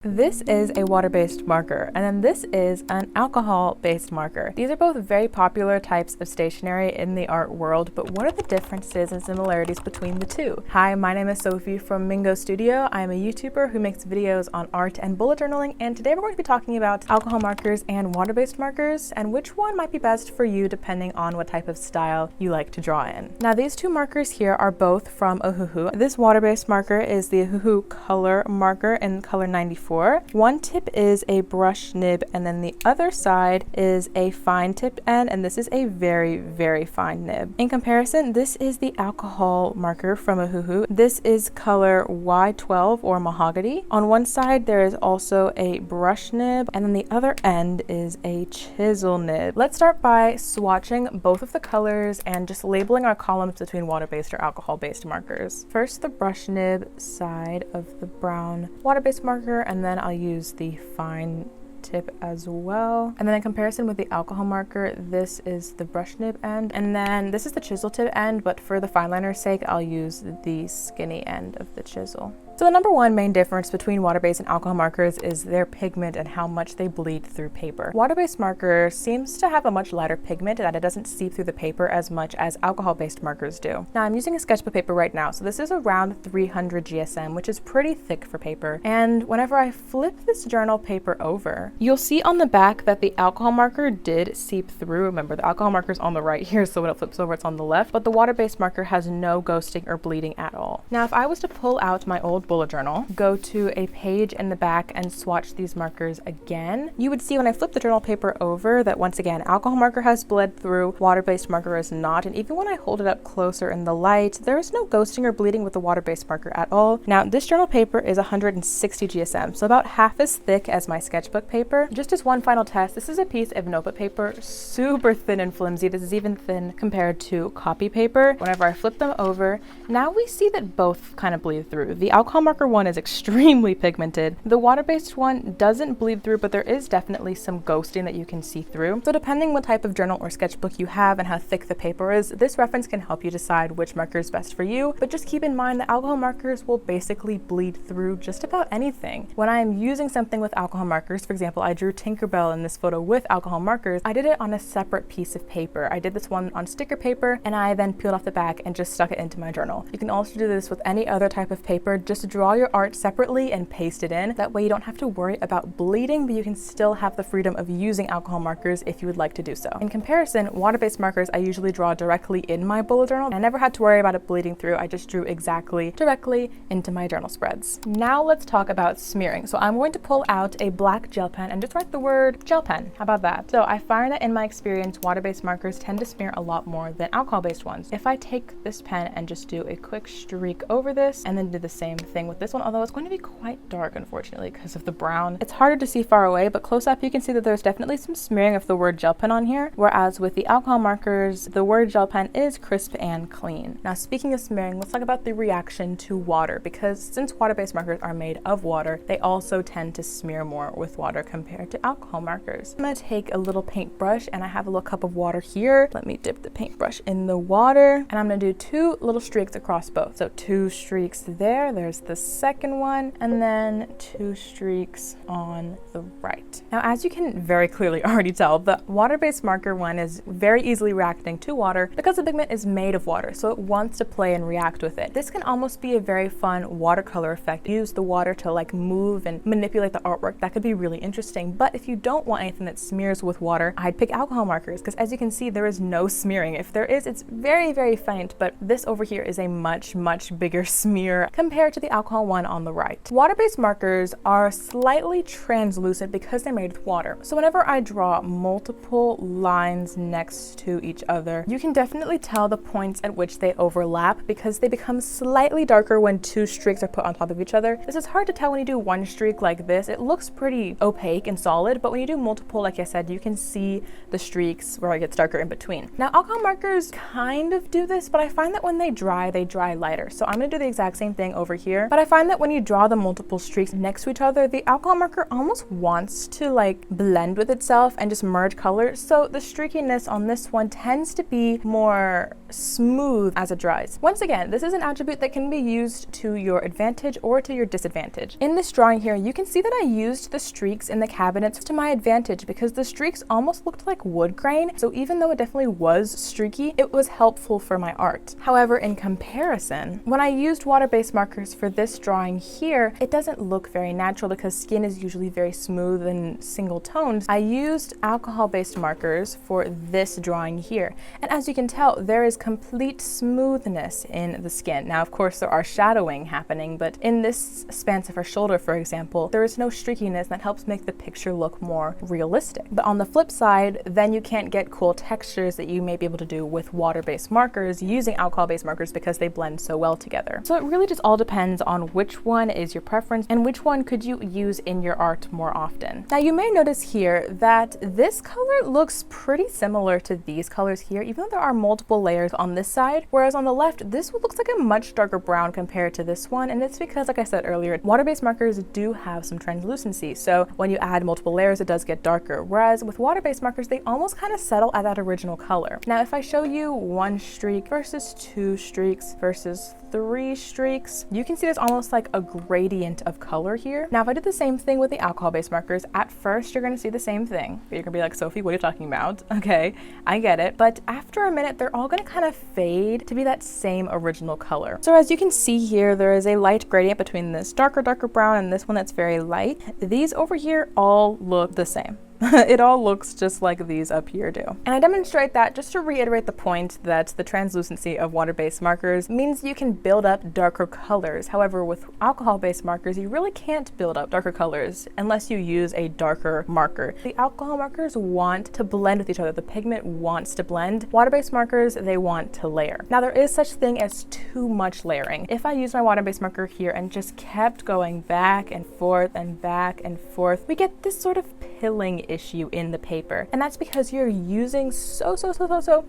This is a water-based marker, and then this is an alcohol-based marker. These are both very popular types of stationery in the art world, but what are the differences and similarities between the two? Hi, my name is Sophie from Mingo Studio. I am a YouTuber who makes videos on art and bullet journaling, and today we're going to be talking about alcohol markers and water-based markers, and which one might be best for you depending on what type of style you like to draw in. Now, these two markers here are both from Ohuhu. This water-based marker is the Ohuhu color marker in color 94. One tip is a brush nib, and then the other side is a fine tipped end, and this is a very, very fine nib. In comparison, this is the alcohol marker from Ohuhu. This is color Y12 or mahogany. On one side, there is also a brush nib, and then the other end is a chisel nib. Let's start by swatching both of the colors and just labeling our columns between water-based or alcohol-based markers. First, the brush nib side of the brown water-based marker, and then I'll use the fine tip as well. And then in comparison with the alcohol marker, this is the brush nib end, and then this is the chisel tip end, but for the fine liner's sake, I'll use the skinny end of the chisel. So the number one main difference between water-based and alcohol markers is their pigment and how much they bleed through paper. Water-based marker seems to have a much lighter pigment, that it doesn't seep through the paper as much as alcohol-based markers do. Now I'm using a sketchbook paper right now, so this is around 300 GSM, which is pretty thick for paper. And whenever I flip this journal paper over, you'll see on the back that the alcohol marker did seep through. Remember, the alcohol marker is on the right here, so when it flips over, it's on the left, but the water-based marker has no ghosting or bleeding at all. Now, if I was to pull out my old bullet journal, go to a page in the back and swatch these markers again, you would see when I flip the journal paper over that once again, alcohol marker has bled through, water-based marker is not, and even when I hold it up closer in the light, there is no ghosting or bleeding with the water-based marker at all. Now, this journal paper is 160 GSM, so about half as thick as my sketchbook paper. Just as one final test, this is a piece of notebook paper, super thin and flimsy. This is even thin compared to copy paper. Whenever I flip them over, now we see that both kind of bleed through. The alcohol marker one is extremely pigmented. The water-based one doesn't bleed through, but there is definitely some ghosting that you can see through. So depending what type of journal or sketchbook you have and how thick the paper is, this reference can help you decide which marker is best for you. But just keep in mind that alcohol markers will basically bleed through just about anything. When I am using something with alcohol markers, for example, I drew Tinkerbell in this photo with alcohol markers, I did it on a separate piece of paper. I did this one on sticker paper, and I then peeled off the back and just stuck it into my journal. You can also do this with any other type of paper. Just draw your art separately and paste it in. That way you don't have to worry about bleeding, but you can still have the freedom of using alcohol markers if you would like to do so. In comparison, water-based markers I usually draw directly in my bullet journal. I never had to worry about it bleeding through. I just drew exactly directly into my journal spreads. Now let's talk about smearing. So I'm going to pull out a black gel pen and just write the word gel pen. How about that? So I find that in my experience, water-based markers tend to smear a lot more than alcohol-based ones. If I take this pen and just do a quick streak over this and then do the same thing with this one, although it's going to be quite dark, unfortunately, because of the brown. It's harder to see far away, but close up you can see that there's definitely some smearing of the word gel pen on here, whereas with the alcohol markers, the word gel pen is crisp and clean. Now, speaking of smearing, let's talk about the reaction to water, because since water-based markers are made of water, they also tend to smear more with water compared to alcohol markers. I'm going to take a little paintbrush, and I have a little cup of water here. Let me dip the paintbrush in the water, and I'm going to do two little streaks across both. So 2 streaks there, there's the second one, and then 2 streaks on the right. Now, as you can very clearly already tell, the water-based marker one is very easily reacting to water because the pigment is made of water, so it wants to play and react with it. This can almost be a very fun watercolor effect. Use the water to like move and manipulate the artwork. That could be really interesting. But if you don't want anything that smears with water, I'd pick alcohol markers, because as you can see, there is no smearing. If there is, it's very, very faint, but this over here is a much, much bigger smear compared to the alcohol one on the right. Water-based markers are slightly translucent because they're made with water. So whenever I draw multiple lines next to each other, you can definitely tell the points at which they overlap because they become slightly darker when 2 streaks are put on top of each other. This is hard to tell when you do one streak like this. It looks pretty opaque and solid, but when you do multiple, like I said, you can see the streaks where it gets darker in between. Now, alcohol markers kind of do this, but I find that when they dry lighter. So I'm going to do the exact same thing over here. here. But I find that when you draw the multiple streaks next to each other, the alcohol marker almost wants to like blend with itself and just merge colors. So the streakiness on this one tends to be more smooth as it dries. Once again, this is an attribute that can be used to your advantage or to your disadvantage. In this drawing here, you can see that I used the streaks in the cabinets to my advantage because the streaks almost looked like wood grain. So even though it definitely was streaky, it was helpful for my art. However, in comparison, when I used water-based markers for this drawing here, it doesn't look very natural because skin is usually very smooth and single toned. I used alcohol-based markers for this drawing here. And as you can tell, there is complete smoothness in the skin. Now, of course, there are shadowing happening, but in this span of her shoulder, for example, there is no streakiness that helps make the picture look more realistic. But on the flip side, then you can't get cool textures that you may be able to do with water-based markers using alcohol-based markers because they blend so well together. So it really just all depends on which one is your preference and which one could you use in your art more often. Now, you may notice here that this color looks pretty similar to these colors here, even though there are multiple layers on this side, whereas on the left, this looks like a much darker brown compared to this one. And it's because, like I said earlier, water-based markers do have some translucency. So when you add multiple layers, it does get darker. Whereas with water-based markers, they almost kind of settle at that original color. Now, if I show you one streak versus two streaks versus 3 streaks, you can see there's almost like a gradient of color here. Now, if I did the same thing with the alcohol-based markers, at first you're going to see the same thing. You're going to be like, Sophie, what are you talking about? Okay, I get it. But after a minute, they're all going to kind of fade to be that same original color. So as you can see here, there is a light gradient between this darker brown and this one that's very light. These over here all look the same. It all looks just like these up here do. And I demonstrate that just to reiterate the point that the translucency of water-based markers means you can build up darker colors. However, with alcohol-based markers, you really can't build up darker colors unless you use a darker marker. The alcohol markers want to blend with each other. The pigment wants to blend. Water-based markers, they want to layer. Now, there is such thing as too much layering. If I use my water-based marker here and just kept going back and forth and back and forth, we get this sort of pilling issue in the paper. And that's because you're using so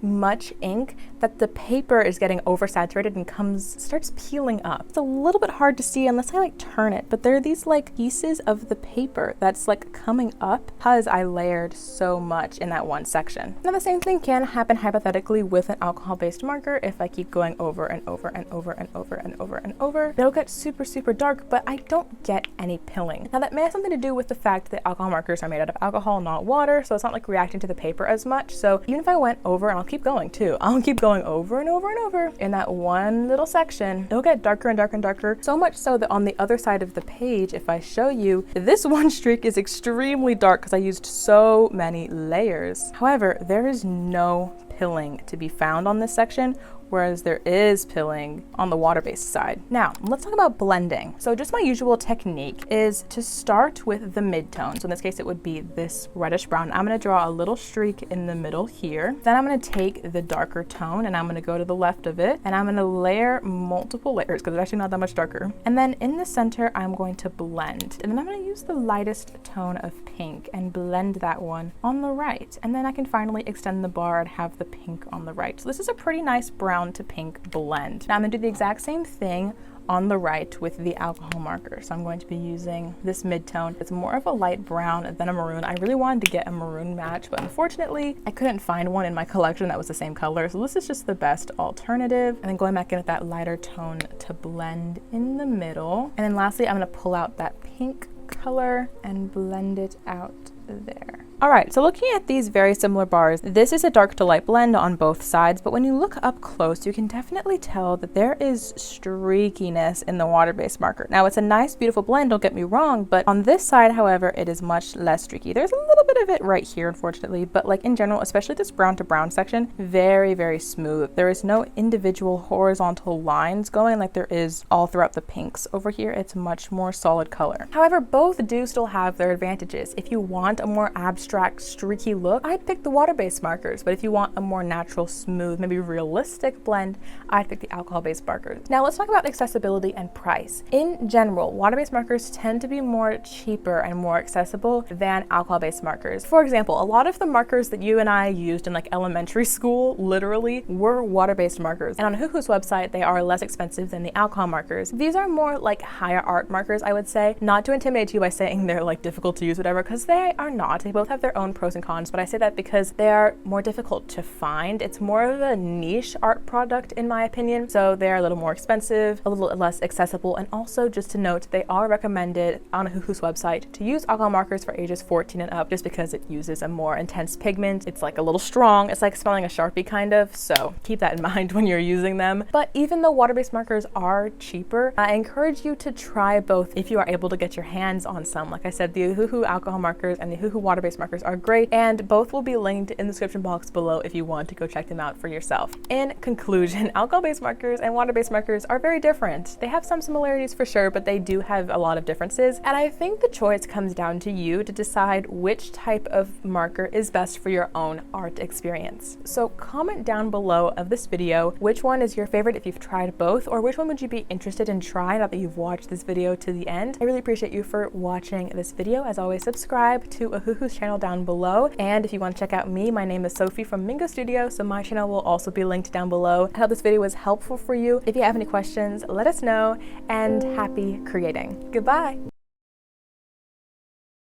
much ink that the paper is getting oversaturated and starts peeling up. It's a little bit hard to see unless I like turn it, but there are these like pieces of the paper that's like coming up because I layered so much in that one section. Now, the same thing can happen hypothetically with an alcohol-based marker. If I keep going over and over and over and over and over and over, they'll get super dark, but I don't get any pilling. Now, that may have something to do with the fact that alcohol markers are made out of alcohol, not water, so it's not like reacting to the paper as much. So even if I went over, and I'll keep going too, I'll keep going over and over and over in that one little section, it'll get darker and darker and darker, so much so that on the other side of the page, if I show you, this one streak is extremely dark because I used so many layers. However, there is no pilling to be found on this section, whereas there is pilling on the water-based side. Now, let's talk about blending. So just my usual technique is to start with the mid-tone. So in this case, it would be this reddish brown. I'm gonna draw a little streak in the middle here. Then I'm gonna take the darker tone and I'm gonna go to the left of it and I'm gonna layer multiple layers because it's actually not that much darker. And then in the center, I'm going to blend. And then I'm gonna use the lightest tone of pink and blend that one on the right. And then I can finally extend the bar and have the pink on the right. So this is a pretty nice brown to pink blend. Now I'm gonna do the exact same thing on the right with the alcohol marker. So I'm going to be using this mid-tone. It's more of a light brown than a maroon. I really wanted to get a maroon match, but unfortunately I couldn't find one in my collection that was the same color. So this is just the best alternative. And then going back in with that lighter tone to blend in the middle. And then lastly, I'm gonna pull out that pink color and blend it out there. All right, so looking at these very similar bars, this is a dark to light blend on both sides, but when you look up close, you can definitely tell that there is streakiness in the water-based marker. Now, it's a nice, beautiful blend, don't get me wrong, but on this side, however, it is much less streaky. There's a little bit of it right here, unfortunately, but like in general, especially this brown to brown section, very smooth. There is no individual horizontal lines going like there is all throughout the pinks. Over here, it's much more solid color. However, both do still have their advantages. If you want a more abstract, streaky look, I'd pick the water-based markers. But if you want a more natural, smooth, maybe realistic blend, I'd pick the alcohol-based markers. Now let's talk about accessibility and price. In general, water-based markers tend to be more cheaper and more accessible than alcohol-based markers. markers. For example, a lot of the markers that you and I used in like elementary school literally were water-based markers. And on Ohuhu's website, they are less expensive than the alcohol markers. These are more like higher art markers, I would say. Not to intimidate you by saying they're like difficult to use, whatever, because they are not. They both have their own pros and cons, but I say that because they are more difficult to find. It's more of a niche art product in my opinion. So they're a little more expensive, a little less accessible, and also just to note, they are recommended on Ohuhu's website to use alcohol markers for ages 14 and up just because it uses a more intense pigment. It's like a little strong. It's like smelling a Sharpie kind of, so keep that in mind when you're using them. But even though water-based markers are cheaper, I encourage you to try both if you are able to get your hands on some. Like I said, the Ohuhu alcohol markers and the Ohuhu water-based markers are great, and both will be linked in the description box below if you want to go check them out for yourself. In conclusion, alcohol-based markers and water-based markers are very different. They have some similarities for sure, but they do have a lot of differences, and I think the choice comes down to you to decide which type of marker is best for your own art experience. So comment down below of this video which one is your favorite if you've tried both, or which one would you be interested in trying now that you've watched this video to the end. I really appreciate you for watching this video. As always, subscribe to Ohuhu's channel down below, and if you want to check out me, my name is Sophie from Mingo Studio, so my channel will also be linked down below. I hope this video was helpful for you. If you have any questions, let us know, and happy creating. Goodbye.